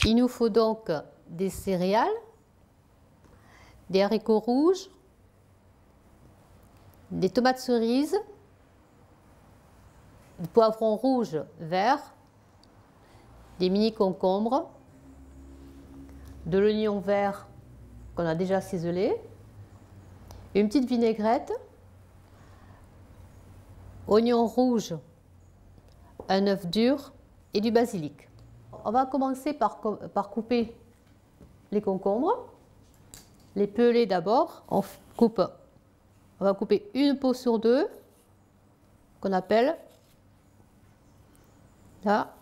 Il nous faut donc des céréales, des haricots rouges, des tomates cerises, des poivrons rouges verts, des mini concombres, de l'oignon vert qu'on a déjà ciselé, une petite vinaigrette, oignon rouge, un œuf dur et du basilic. On va commencer par couper les concombres, les peler d'abord. On va couper une peau sur deux, qu'on appelle là.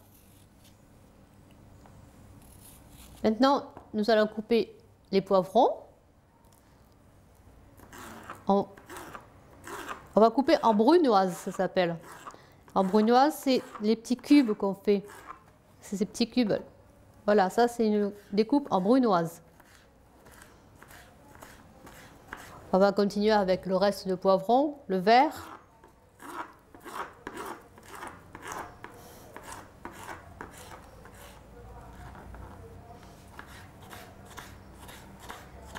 Maintenant, nous allons couper les poivrons. On va couper en brunoise, ça s'appelle. En brunoise, c'est les petits cubes qu'on fait. C'est ces petits cubes. Voilà, ça c'est une découpe en brunoise. On va continuer avec le reste de poivrons, le vert.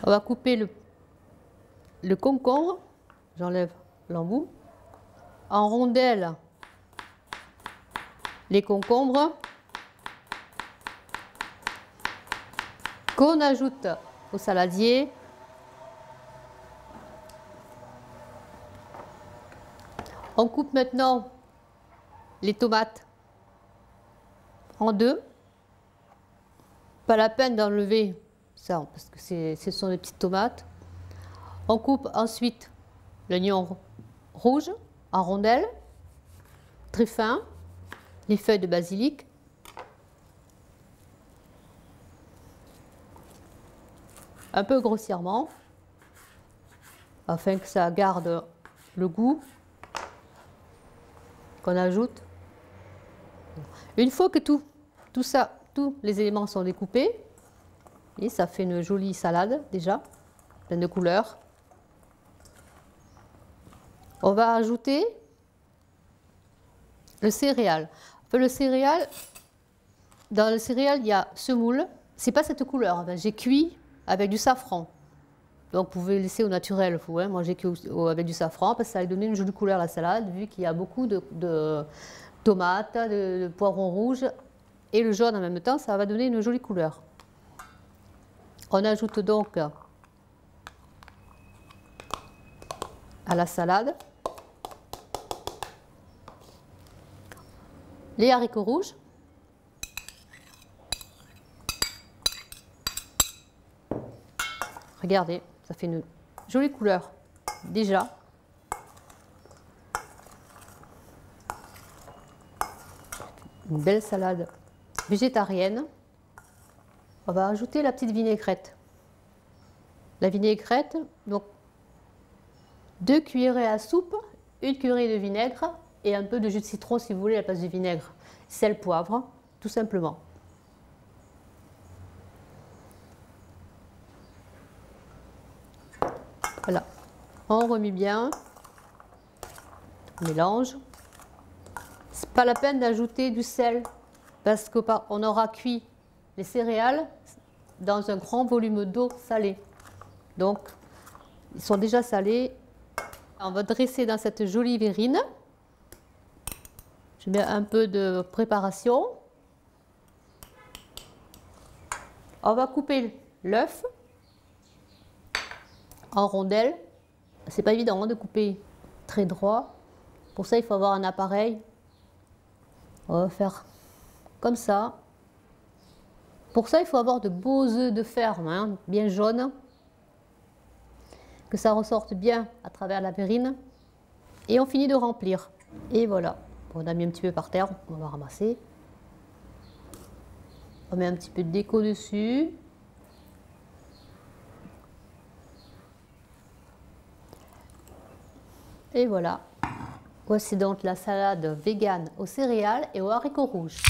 On va couper le concombre, j'enlève l'embout, en rondelles les concombres qu'on ajoute au saladier. On coupe maintenant les tomates en deux. Pas la peine d'enlever ça parce que ce sont des petites tomates. On coupe ensuite l'oignon rouge en rondelles, très fin, les feuilles de basilic, un peu grossièrement, afin que ça garde le goût qu'on ajoute. Une fois que tous les éléments sont découpés, et ça fait une jolie salade déjà, pleine de couleurs. On va ajouter le céréal. Dans le céréal, il y a semoule. C'est pas cette couleur. J'ai cuit avec du safran. Donc vous pouvez laisser au naturel, vous. Moi j'ai cuit avec du safran parce que ça va donner une jolie couleur à la salade, vu qu'il y a beaucoup de tomates, de poivrons rouges et le jaune en même temps, ça va donner une jolie couleur. On ajoute donc à la salade les haricots rouges, regardez, ça fait une jolie couleur déjà. Une belle salade végétarienne. On va ajouter la petite vinaigrette. La vinaigrette, donc 2 cuillerées à soupe, 1 cuillerée de vinaigre et un peu de jus de citron si vous voulez à la place du vinaigre. Sel, poivre, tout simplement. Voilà, on remet bien, on mélange. C'est pas la peine d'ajouter du sel parce qu'on aura cuit les céréales dans un grand volume d'eau salée. Donc, ils sont déjà salés. On va dresser dans cette jolie verrine. Je mets un peu de préparation. On va couper l'œuf en rondelles. C'est pas évident de couper très droit. Pour ça, il faut avoir un appareil. On va faire comme ça. Pour ça, il faut avoir de beaux œufs de ferme, hein, bien jaunes, que ça ressorte bien à travers la verrine. Et on finit de remplir. Et voilà. On a mis un petit peu par terre, on va ramasser. On met un petit peu de déco dessus. Et voilà. Voici donc la salade végane aux céréales et aux haricots rouges.